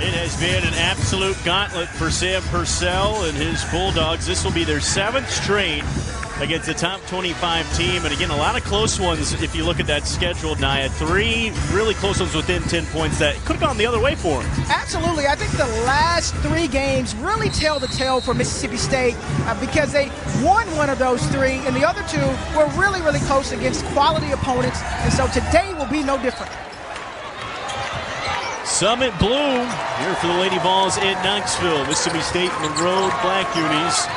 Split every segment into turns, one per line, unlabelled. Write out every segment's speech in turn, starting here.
It has been an absolute gauntlet for Sam Purcell and his Bulldogs. This will be their 7th straight against the top 25 team. And again, a lot of close ones if you look at that schedule, Nia. 3 really close ones within 10 points that could have gone the other way for them.
Absolutely. I think the last 3 games really tell the tale for Mississippi State because they won one of those 3, and the other 2 were really, really close against quality opponents. And so today will be no different.
Summit Blue here for the Lady Vols in Knoxville. Mississippi State and the Road Black Unis.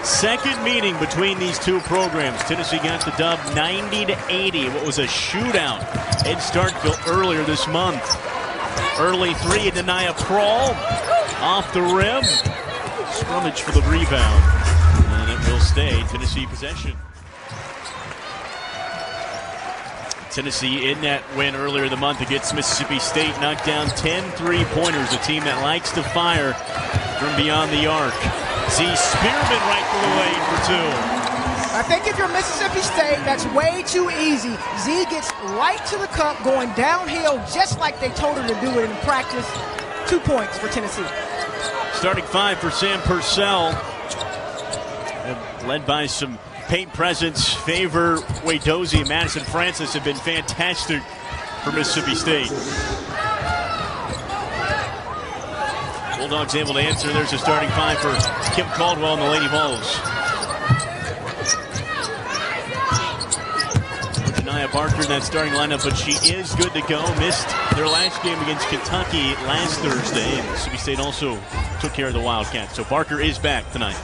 Second meeting between these two programs. Tennessee got the dub 90-80. What was a shootout in Starkville earlier this month. Early 3 into Nia Prawl. Off the rim. Scrummage for the rebound. And it will stay Tennessee possession. Tennessee in that win earlier the month against Mississippi State knocked down 10 3-pointers, a team that likes to fire from beyond the arc. Z Spearman right to the lane for 2.
I think if you're Mississippi State, that's way too easy. Z gets right to the cup, going downhill just like they told her to do it in practice. 2 points for Tennessee.
Starting 5 for Sam Purcell, led by some paint presence. Favor, Wadozie, and Madison Francis have been fantastic for Mississippi State. Bulldogs able to answer. There's a starting 5 for Kim Caldwell and the Lady Vols. Janiah Barker in that starting lineup, but she is good to go. Missed their last game against Kentucky last Thursday, and Mississippi State also took care of the Wildcats. So Barker is back tonight.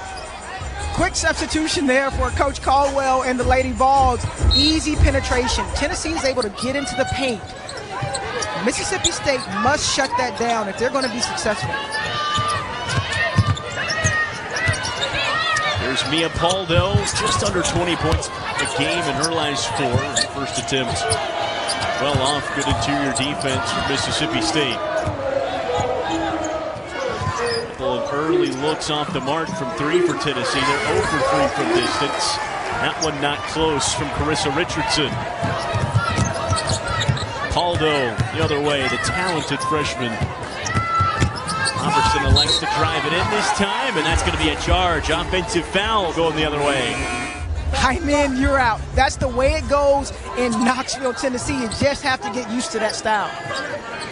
Quick substitution there for Coach Caldwell and the Lady Vols. Easy penetration. Tennessee is able to get into the paint. Mississippi State must shut that down if they're going to be successful.
There's Mia Pauldo, just under 20 points a game in her last 4. First attempt well off. Good interior defense for Mississippi State. Couple of early looks off the mark from 3 for Tennessee. They're 0 for 3 from distance. That one not close from Kharyssa Richardson. Pauldo the other way, the talented freshman. Robertson elects to drive it in this time, and that's going to be a charge. Offensive foul going the other way.
I'm in, you're out. That's the way it goes in Knoxville, Tennessee. You just have to get used to that style.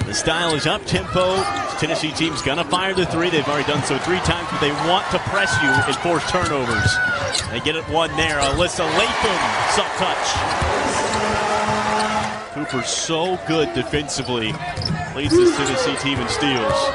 The style is up-tempo. Tennessee team's going to fire the 3. They've already done so 3 times, but they want to press you and force turnovers. They get it 1 there. Alyssa Latham, soft touch. Cooper so good defensively. Leads this Tennessee team in steals.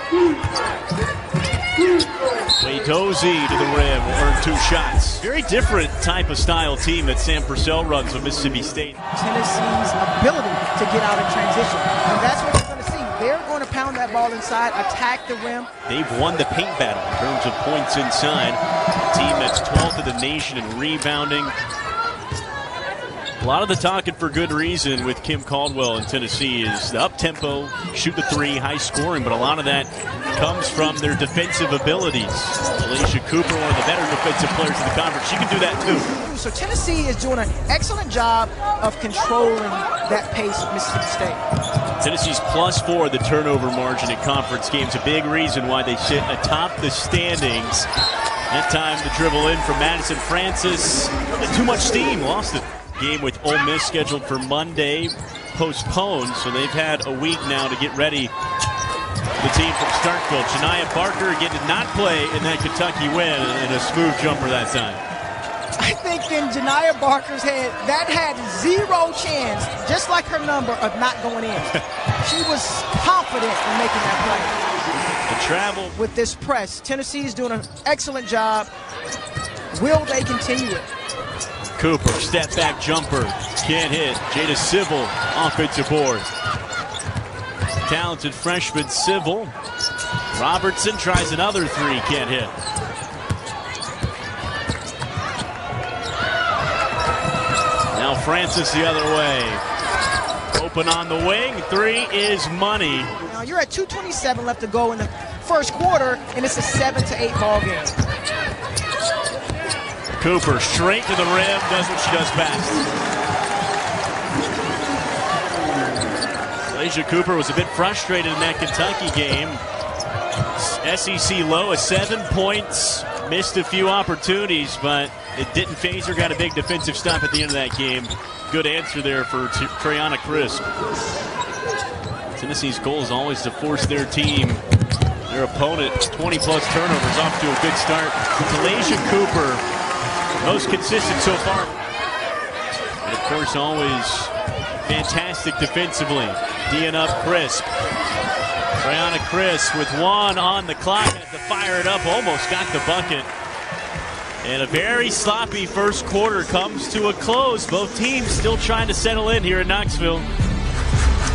Wadozie to the rim will earn 2 shots. Very different type of style team that Sam Purcell runs with Mississippi State.
Tennessee's ability to get out in transition. And that's what you're going to see. They're going to pound that ball inside, attack the rim.
They've won the paint battle in terms of points inside. A team that's 12th in the nation in rebounding. A lot of the talking for good reason with Kim Caldwell in Tennessee is the up-tempo, shoot the 3, high scoring, but a lot of that comes from their defensive abilities. Alicia Cooper, one of the better defensive players in the conference. She can do that too.
So Tennessee is doing an excellent job of controlling that pace of Mississippi State.
Tennessee's +4 the turnover margin in conference games. A big reason why they sit atop the standings. That time the dribble in from Madison Francis. Too much steam, lost it. Game with Ole Miss scheduled for Monday, postponed, so they've had a week now to get ready. The team from Starkville. Janiah Barker again did not play in that Kentucky win, and a smooth jumper that time.
I think in Janiah Barker's head, that had 0 chance, just like her number, of not going in. She was confident in making that play.
The travel
with this press. Tennessee is doing an excellent job. Will they continue it?
Cooper, step back jumper, can't hit. Jada Civil, offensive board. Talented freshman Civil. Robertson tries another 3, can't hit. Now Francis the other way. Open on the wing, 3 is money.
Now you're at 2:27 left to go in the first quarter, and it's a 7-8 ball game.
Cooper straight to the rim, does what she does best. Alicia Cooper was a bit frustrated in that Kentucky game. SEC low of 7 points. Missed a few opportunities, but it didn't phase her. Got a big defensive stop at the end of that game. Good answer there for Kharyssa Crisp. Tennessee's goal is always to force their team, their opponent, 20-plus turnovers. Off to a good start. Talaysia Cooper, most consistent so far. And, of course, always fantastic defensively. D'ing up Crisp. Kharyssa Crisp with 1 on the clock. Had to fire it up. Almost got the bucket. And a very sloppy first quarter comes to a close. Both teams still trying to settle in here in Knoxville.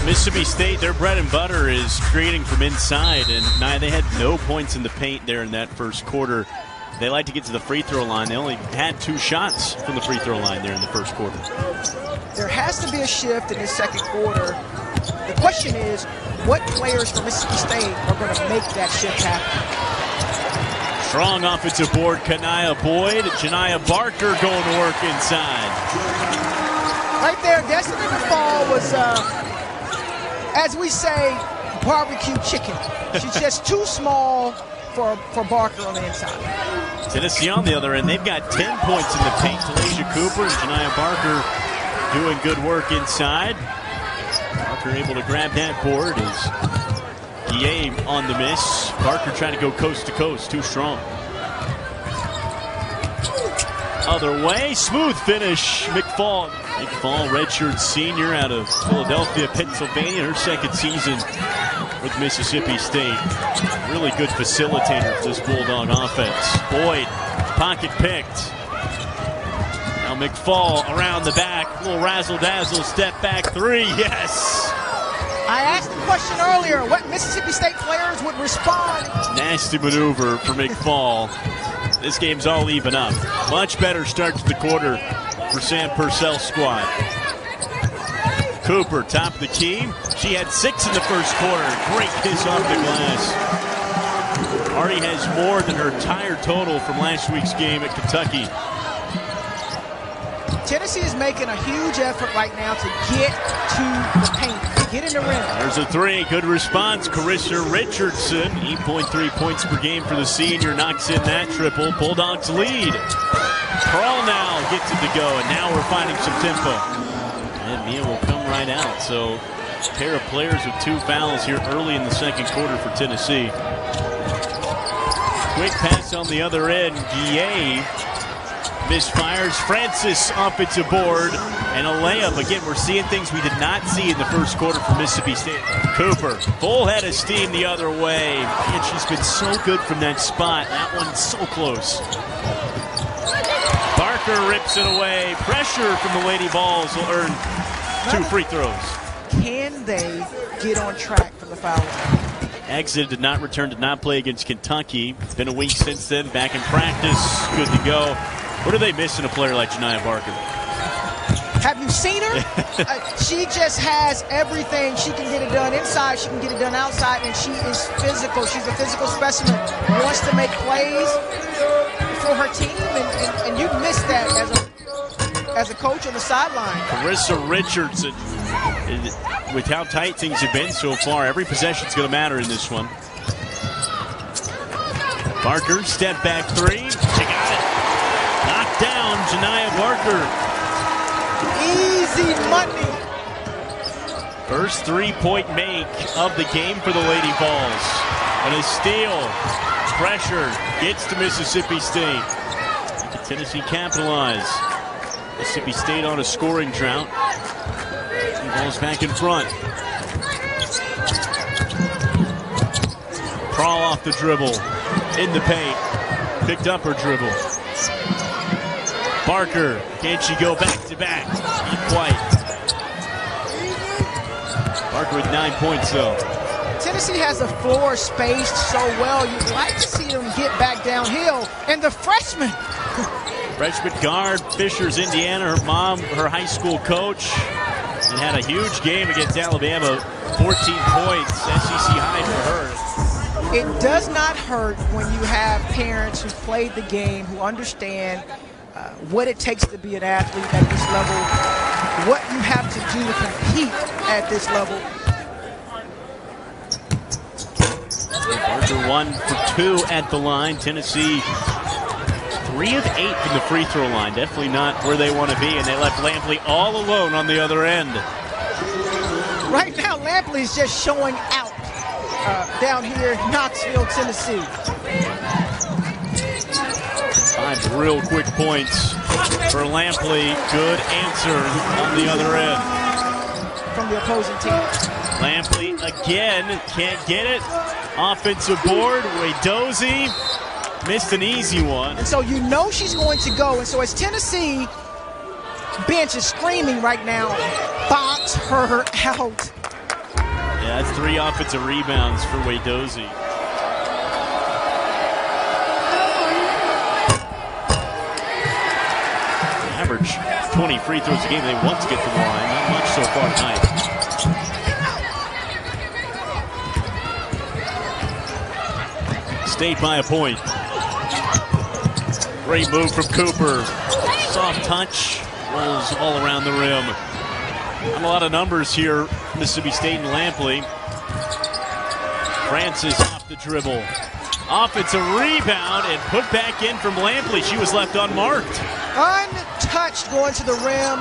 Mississippi State, their bread and butter is creating from inside, and they had no points in the paint there in that first quarter. They like to get to the free throw line. They only had 2 shots from the free throw line there in the first quarter.
There has to be a shift in this second quarter. The question is, what players from Mississippi State are going to make that shift happen?
Strong offensive board, Kania Boyd. Janiah Barker going to work inside.
Right there, Destiny McFall was, as we say, barbecue chicken. She's just too small for Barker on the inside.
Tennessee on the other end, they've got 10 points in the paint. Talaysia Cooper and Janiah Barker doing good work inside. Barker able to grab that board as Guillet on the miss. Barker trying to go coast to coast, too strong. Other way, smooth finish. McFall, redshirt senior out of Philadelphia, Pennsylvania, her second season with Mississippi State. Really good facilitator for this Bulldog offense. Boyd, pocket picked. Now McFall around the back, little razzle-dazzle, step back 3, yes!
I asked the question earlier, what Mississippi State players would respond?
Nasty maneuver for McFall. This game's all even up. Much better start to the quarter for Sam Purcell's squad. Cooper, top of the key. She had 6 in the first quarter. Great kiss off the glass. Already has more than her entire total from last week's game at Kentucky.
Tennessee is making a huge effort right now to get to the paint, to get in the rim.
There's a 3, good response. Kharyssa Richardson, 8.3 points per game for the senior, knocks in that triple. Bulldogs lead. Crawl now gets it to go, and now we're finding some tempo. And Mia will come right out. So a pair of players with 2 fouls here early in the second quarter for Tennessee. Quick pass on the other end. Guillet misfires. Francis offensive board and a layup. Again, we're seeing things we did not see in the first quarter from Mississippi State. Cooper, full head of steam the other way. And she's been so good from that spot. That one's so close. Barker rips it away. Pressure from the Lady Vols will earn 2 free throws.
Can they get on track from the foul line?
Exit did not return, did not play against Kentucky. It's been a week since then. Back in practice. Good to go. What do they miss in a player like Janiah Barker?
Have you seen her? She just has everything. She can get it done inside. She can get it done outside. And she is physical. She's a physical specimen. Wants to make plays for her team. And you miss that as a coach on the sideline.
Kharyssa Richardson, with how tight things have been so far, every possession's going to matter in this one. Barker, step back 3. She got it. Knocked down, Janiah Barker.
Easy money.
First 3-point make of the game for the Lady Vols. And a steal. Pressure gets to Mississippi State. Can Tennessee capitalize? Mississippi State on a scoring drought. The Vols back in front. Crawl off the dribble. In the paint. Picked up her dribble. Barker, can she go back to back? Not quite. Barker with 9 points though.
Tennessee has the floor spaced so well. You'd like to see them get back downhill. And the freshman.
Freshman guard, Fishers, Indiana. Her mom, her high school coach. And had a huge game against Alabama. 14 points, SEC high for her.
It does not hurt when you have parents who played the game, who understand what it takes to be an athlete at this level, what you have to do to compete at this level.
after 1 for 2 at the line. Tennessee 3 of 8 from the free throw line. Definitely not where they want to be, and they left Lampley all alone on the other end.
Right now, Lampley's just showing out down here in Knoxville, Tennessee.
5 real quick points for Lampley. Good answer on the other end.
From the opposing team.
Lampley again, can't get it. Offensive board, Dozie missed an easy one.
And so you know she's going to go. And so as Tennessee bench is screaming right now, box her out.
Yeah, that's 3 offensive rebounds for Dozie. Average 20 free throws a game. They want to get to the line. Not much so far tonight. State by a point. Great move from Cooper. Soft touch. Rolls all around the rim. Not a lot of numbers here, Mississippi State and Lampley. Francis off the dribble. Offensive rebound and put back in from Lampley. She was left unmarked.
Untouched going to the rim.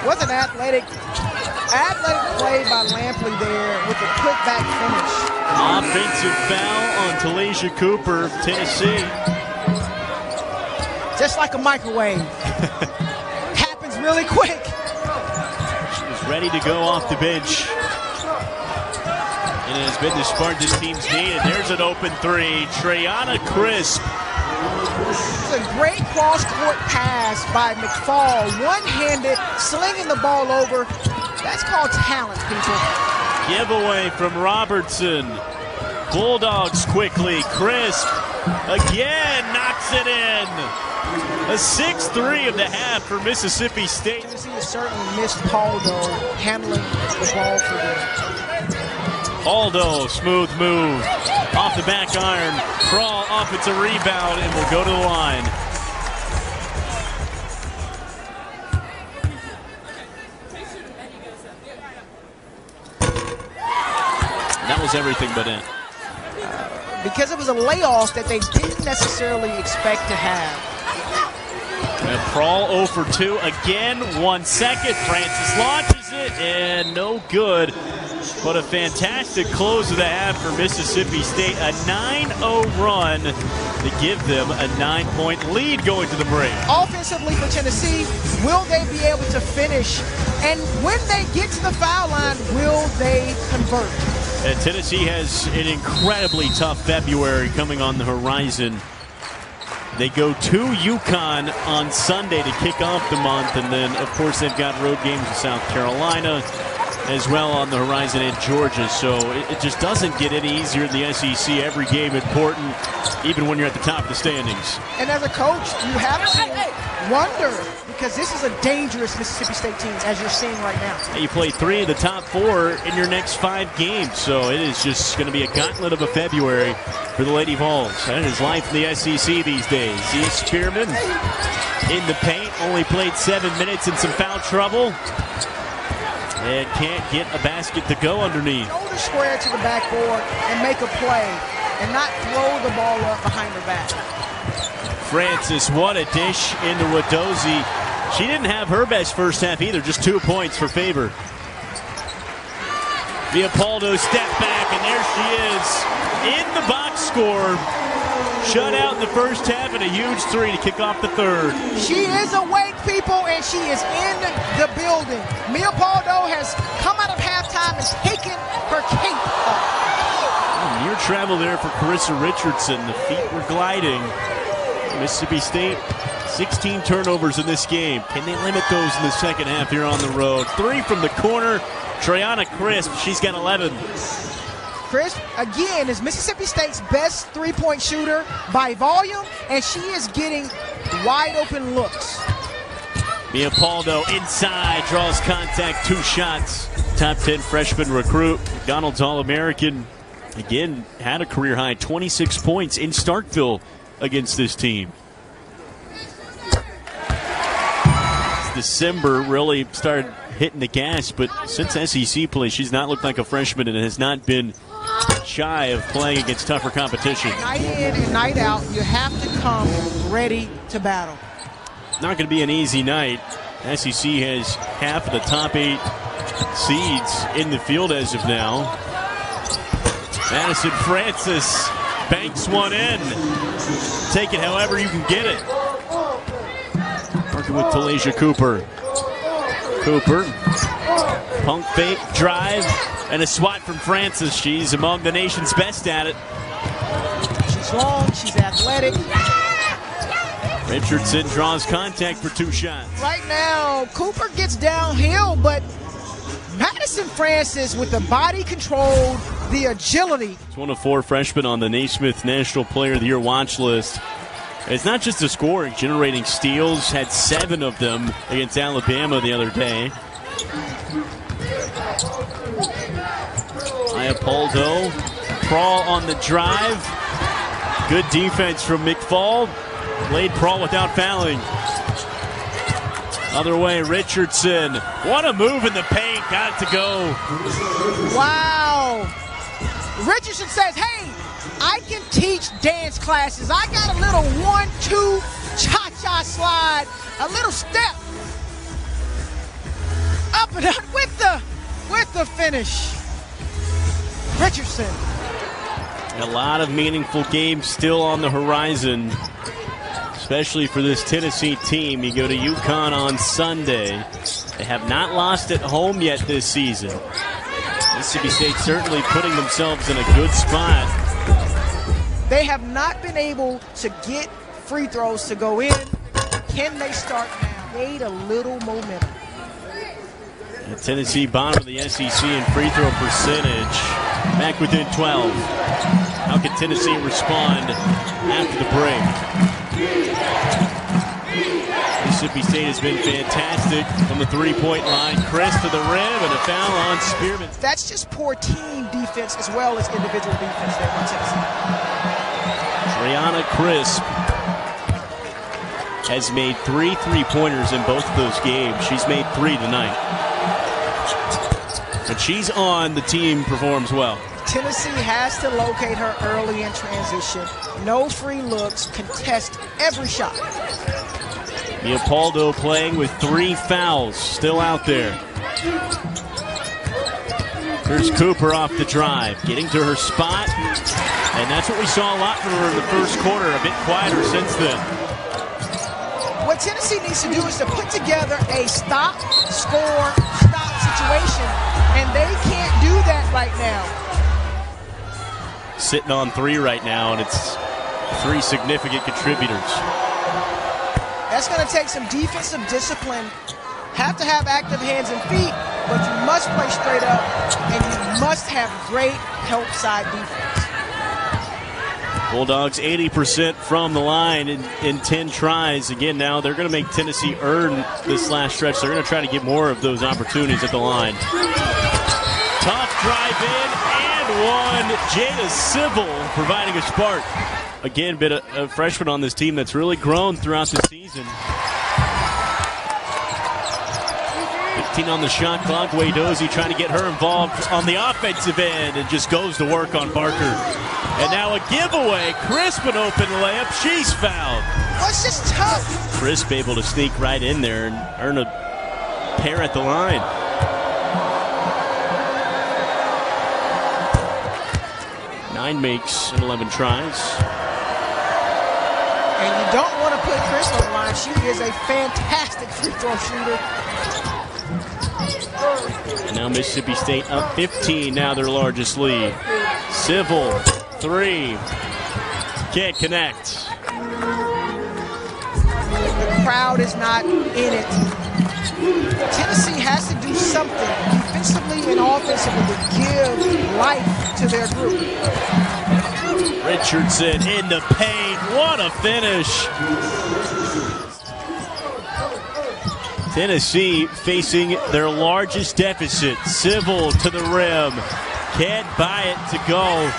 Wasn't athletic play by Lampley there with a quick back finish.
Offensive foul on Talaysia Cooper, Tennessee.
Just like a microwave. Happens really quick.
She was ready to go off the bench. And it has been the spark this team's needed. There's an open 3. Treyana Crisp.
It's a great cross-court pass by McFall. One-handed, slinging the ball over. That's called talent, people.
Giveaway from Robertson. Bulldogs quickly. Crisp again knocks it in. A 6-3 of the half for Mississippi State.
Tennessee has certainly missed Pauldo handling the ball for them.
Pauldo, smooth move. Off the back iron. Crawl, offensive rebound, and will go to the line. That was everything but in.
Because it was a layoff that they didn't necessarily expect to have.
And Crawl 0 for 2 again. 1 second. Francis launches it and no good. But a fantastic close of the half for Mississippi State. A 9-0 run to give them a 9-point lead going to the break.
Offensively for Tennessee, will they be able to finish? And when they get to the foul line, will they convert?
And Tennessee has an incredibly tough February coming on the horizon. They go to UConn on Sunday to kick off the month, and then, of course, they've got road games in South Carolina as well on the horizon in Georgia. So it just doesn't get any easier in the SEC. Every game important, even when you're at the top of the standings.
And as a coach, you have to wonder, because this is a dangerous Mississippi State team, as you're seeing right now.
You play 3 of the top 4 in your next 5 games, so it is just going to be a gauntlet of a February for the Lady Vols. That is life in the SEC these days. Zia Spearman in the paint, only played 7 minutes in some foul trouble. And can't get a basket to go underneath.
Shoulder square to the backboard and make a play and not throw the ball up behind her back.
Francis, what a dish into Wadozie. She didn't have her best first half either, just 2 points for favor. Pauldo step back, and there she is in the box score. Shut out in the first half and a huge 3 to kick off the third. She
is awake, people, and she is in the building. Pauldo has come out of halftime and taken her cape off.
Near travel there for Kharyssa Richardson. The feet were gliding. Mississippi State, 16 turnovers in this game. Can they limit those in the second half here on the road? 3 from the corner. Treyana Crisp, she's got 11.
Crisp, again, is Mississippi State's best three-point shooter by volume, and she is getting wide-open looks.
Pauldo inside, draws contact, 2 shots. Top 10 freshman recruit, McDonald's All-American. Again, had a career-high 26 points in Starkville against this team. December really started hitting the gas, but since SEC play, she's not looked like a freshman and has not been shy of playing against tougher competition.
Night in and night out, you have to come ready to battle.
Not going to be an easy night. SEC has half of the top 8 seeds in the field as of now. Madison Francis banks one in. Take it however you can get it. Working with Talaysia Cooper. Cooper, pump fake, drive, and a swat from Francis. She's among the nation's best at it.
She's long, she's athletic.
Richardson draws contact for 2 shots.
Right now, Cooper gets downhill, but Madison Francis with the body control, the agility.
It's one of 4 freshmen on the Naismith National Player of the Year watch list. It's not just the scoring, generating steals, had 7 of them against Alabama the other day. Pauldo, Prawl on the drive. Good defense from McFall. Laid Prawl without fouling. Other way, Richardson. What a move in the paint. Got it to go.
Wow. Richardson says, hey, I can teach dance classes. I got a little 1-2 cha-cha slide, a little step. Up and up with the finish. Richardson.
A lot of meaningful games still on the horizon, especially for this Tennessee team. You go to UConn on Sunday. They have not lost at home yet this season. Mississippi State certainly putting themselves in a good spot.
They have not been able to get free throws to go in. Can they start now? Need a little momentum.
Tennessee bottom of the SEC in free throw percentage. Back within 12. How can Tennessee respond after the break? Mississippi State has been fantastic from the three-point line. Chris to the rim and a foul on Spearman.
That's just poor team defense as well as individual defense there on Tennessee.
Brianna Crisp has made 3 3-pointers in both of those games. She's made 3 tonight. But she's on, the team performs well.
Tennessee has to locate her early in transition. No free looks, contest every shot.
Pauldo playing with 3 fouls, still out there. Here's Cooper off the drive, getting to her spot. And that's what we saw a lot from her in the first quarter, a bit quieter since then.
What Tennessee needs to do is to put together a stop, score, stop situation, and they can't do that right now.
Sitting on 3 right now, and it's 3 significant contributors.
That's going to take some defensive discipline. Have to have active hands and feet, but you must play straight up, and you must have great help side defense.
Bulldogs 80% from the line in 10 tries. Again, now they're going to make Tennessee earn this last stretch. They're going to try to get more of those opportunities at the line. Tough drive in and one. Jada Civil providing a spark. Again, been a freshman on this team that's really grown throughout the season. 15 on the shot clock. Wadozie trying to get her involved on the offensive end and just goes to work on Barker. And now a giveaway. Crisp an open layup. She's fouled.
Well, it's just tough.
Crisp able to sneak right in there and earn a pair at the line. Nine makes in 11 tries.
And you don't want to put Crisp on the line. She is a fantastic free throw shooter.
And now Mississippi State up 15, now their largest lead. Civil, 3. Can't connect.
The crowd is not in it. Tennessee has to do something defensively and offensively to give life to their group.
Richardson in the paint. What a finish. Tennessee facing their largest deficit. Civil to the rim. Can't buy it to go.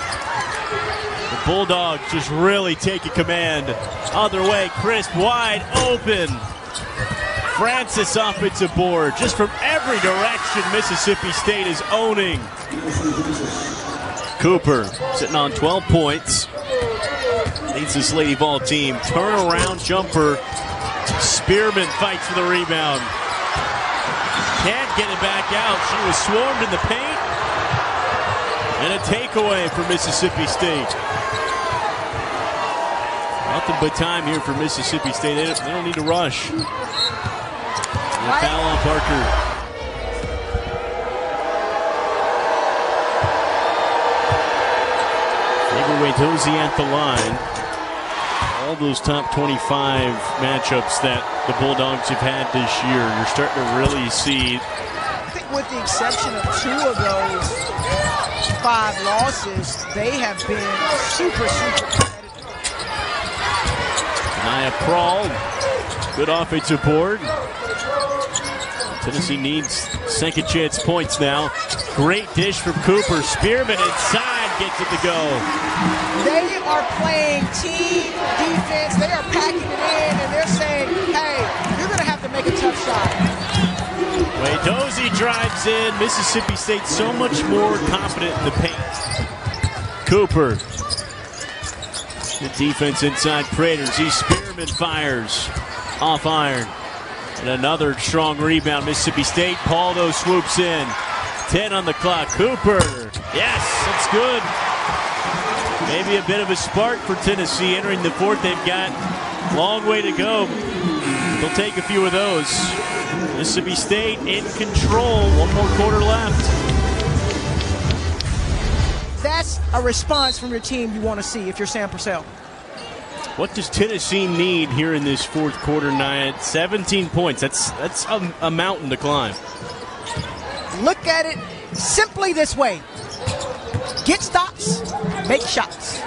The Bulldogs just really taking command. Other way, Crisp wide open. Francis offensive board. Just from every direction, Mississippi State is owning. Cooper sitting on 12 points. Leads this Lady Vol team. Turnaround jumper. Spearman fights for the rebound. Can't get it back out. She was swarmed in the paint. And a takeaway for Mississippi State. Nothing but time here for Mississippi State. They don't need to rush. And a foul on Parker. Dozy at the line. All those top 25 matchups that the Bulldogs have had this year, you're starting to really see.
I think with the exception of 2 of those 5 losses, they have been super competitive.
Nia Prawl, good offensive board. Tennessee needs second chance points now. Great dish from Cooper. Spearman inside, gets it to go.
They are playing team defense. They are packing it in, and they're saying, hey, you're going to have to make a tough shot.
Dozy drives in. Mississippi State so much more confident in the paint. Cooper. Good defense inside Craters. Spearman fires off iron. And another strong rebound. Mississippi State. Pauldo swoops in. 10 on the clock. Cooper. Yes, that's good. Maybe a bit of a spark for Tennessee entering the fourth. They've got a long way to go. They'll take a few of those. Mississippi State in control. 1 more quarter left.
That's a response from your team you want to see if you're Sam Purcell.
What does Tennessee need here in this fourth quarter, Nia? 17 points. That's a mountain to climb.
Look at it simply this way. Get stops, make shots.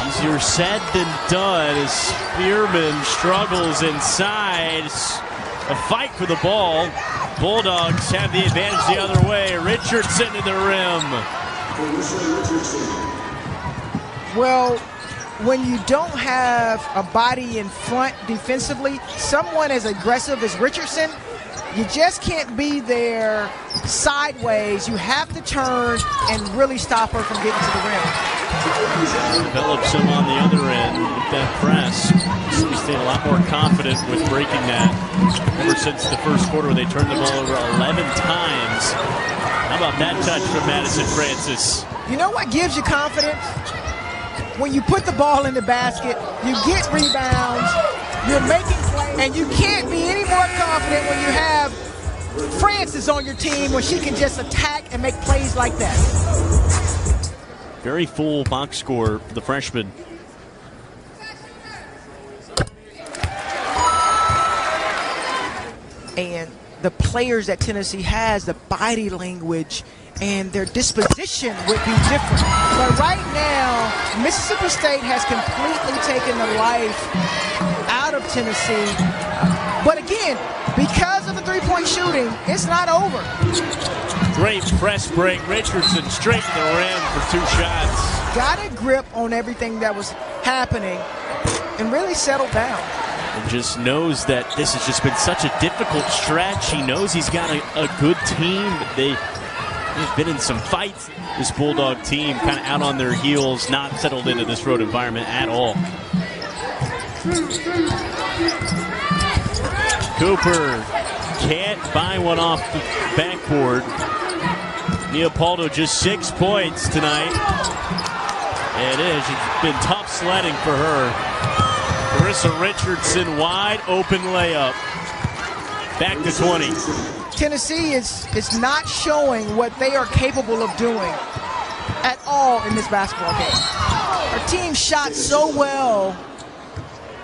Easier said than done as Spearman struggles inside. A fight for the ball. Bulldogs have the advantage the other way. Richardson to the rim.
Well, when you don't have a body in front defensively, someone as aggressive as Richardson, you just can't be there sideways. You have to turn and really stop her from getting to the rim.
Develop some on the other end with that press. Mississippi State a lot more confident with breaking that. Ever since the first quarter, they turned the ball over 11 times. How about that touch from Madison Francis?
You know what gives you confidence? When you put the ball in the basket, you get rebounds, you're making plays, and you can't be any more confident when you have Francis on your team when she can just attack and make plays like that.
Very full box score for the freshman.
And the players that Tennessee has, the body language and their disposition would be different. But right now, Mississippi State has completely taken the life out of Tennessee. But again, because of the three-point shooting, it's not over.
Great press break. Richardson straight to the rim for 2 shots.
Got a grip on everything that was happening and really settled down.
And just knows that this has just been such a difficult stretch. He knows he's got a good team. They've been in some fights. This Bulldog team kind of out on their heels, not settled into this road environment at all. Cooper can't buy one off the backboard. Pauldo just 6 points tonight. It is. It's been tough sledding for her. Kharyssa Richardson, wide open layup. Back to 20.
Tennessee is not showing what they are capable of doing at all in this basketball game. Her team shot so well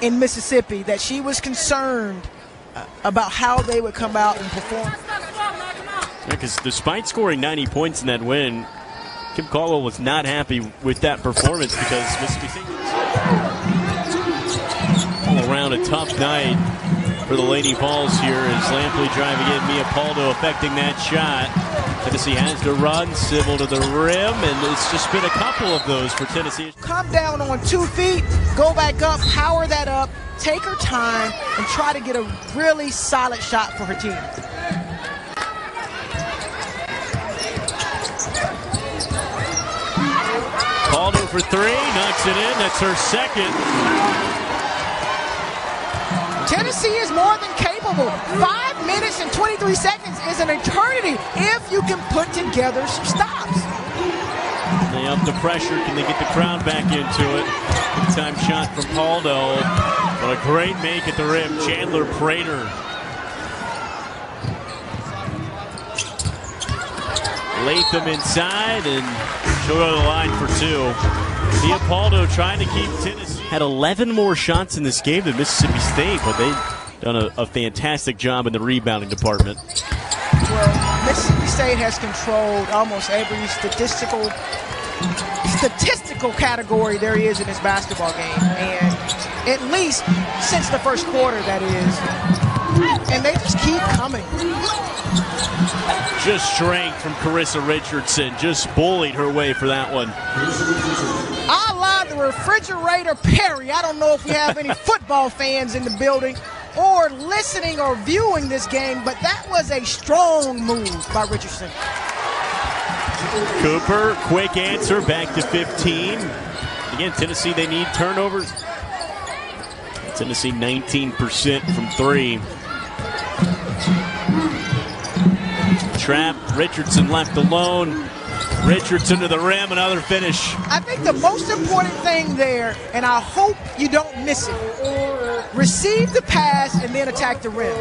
in Mississippi that she was concerned about how they would come out and perform.
Because despite scoring 90 points in that win, Kim Caldwell was not happy with that performance because Mississippi State all around a tough night for the Lady Vols here as Lampley driving in. Pauldo affecting that shot. Tennessee has to run, Civil to the rim, and it's just been a couple of those for Tennessee.
Come down on 2 feet, go back up, power that up, take her time, and try to get a really solid shot for her team.
for three, knocks it in. That's her second.
Tennessee is more than capable. 5 minutes and 23 seconds is an eternity if you can put together some stops.
They up the pressure. Can they get the crowd back into it? Big time shot from Pauldo. But a great make at the rim. Chandler Prater. Latham inside, and she'll go to the line for two. Pauldo trying to keep Tennessee. Had 11 more shots in this game than Mississippi State, but they've done a fantastic job in the rebounding department.
Well, Mississippi State has controlled almost every statistical category there is in this basketball game, and at least since the first quarter, that is. And they just keep coming.
Just strength from Kharyssa Richardson. Just bullied her way for that one.
A la the refrigerator Perry. I don't know if we have any football fans in the building or listening or viewing this game, but that was a strong move by Richardson.
Cooper, quick answer, back to 15. Again, Tennessee, they need turnovers. Tennessee 19% from three. Trap, Richardson left alone. Richardson to the rim, another finish.
I think the most important thing there, and I hope you don't miss it, receive the pass and then attack the rim.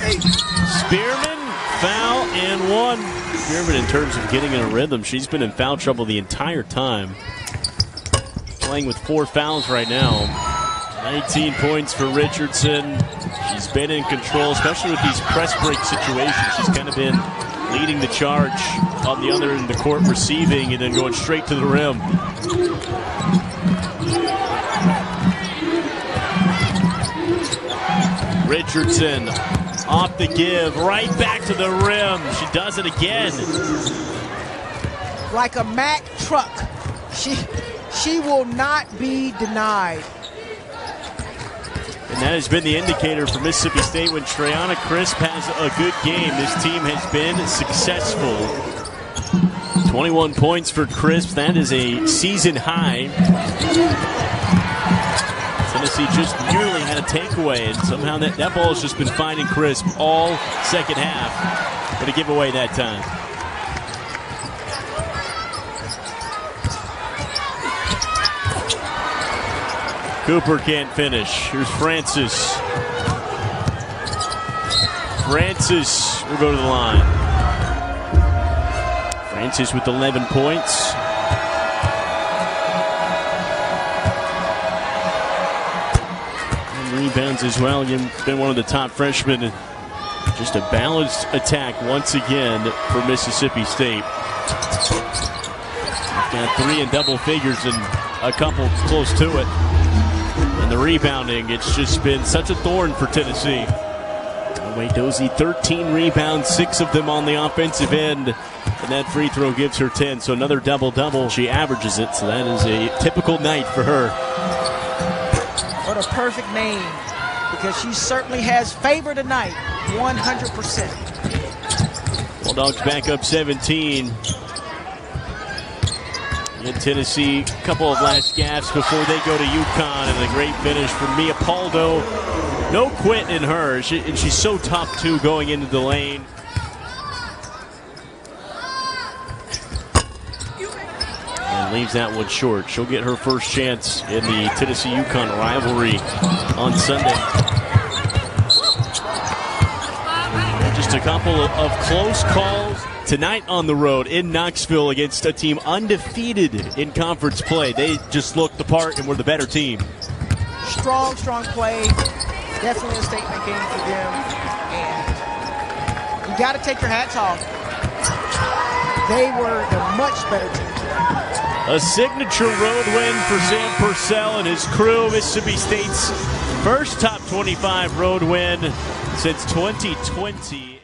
Spearman, foul and one. Spearman, in terms of getting in a rhythm, she's been in foul trouble the entire time. Playing with 4 fouls right now. 19 points for Richardson. She's been in control, especially with these press break situations. She's kind of been leading the charge on the other end of the court, receiving and then going straight to the rim. Richardson off the give, right back to the rim. She does it again.
Like a Mack truck. She will not be denied.
And that has been the indicator for Mississippi State. When Treyana Crisp has a good game, this team has been successful. 21 points for Crisp. That is a season high. Tennessee just nearly had a takeaway, and somehow that ball has just been finding Crisp all second half. But a giveaway that time. Cooper can't finish. Here's Francis. Francis will go to the line. Francis with 11 points. And rebounds as well. Again, been one of the top freshmen. Just a balanced attack once again for Mississippi State. Got 3 in double figures and a couple close to it. And the rebounding, it's just been such a thorn for Tennessee. Wade Dozie, 13 rebounds, 6 of them on the offensive end. And that free throw gives her 10, so another double-double. She averages it, so that is a typical night for her.
What a perfect name, because she certainly has favor tonight, 100%.
Bulldogs back up 17. In Tennessee, a couple of last gaffes before they go to UConn, and a great finish from Pauldo. No quit in her, and she's so tough too going into the lane. And leaves that one short. She'll get her first chance in the Tennessee-UConn rivalry on Sunday. Just a couple of close calls tonight on the road in Knoxville against a team undefeated in conference play. They just looked the part and were the better team.
Strong play. Definitely a statement game for them. And you got to take your hats off. They were the much better team.
A signature road win for Sam Purcell and his crew. Mississippi State's first top 25 road win since 2020.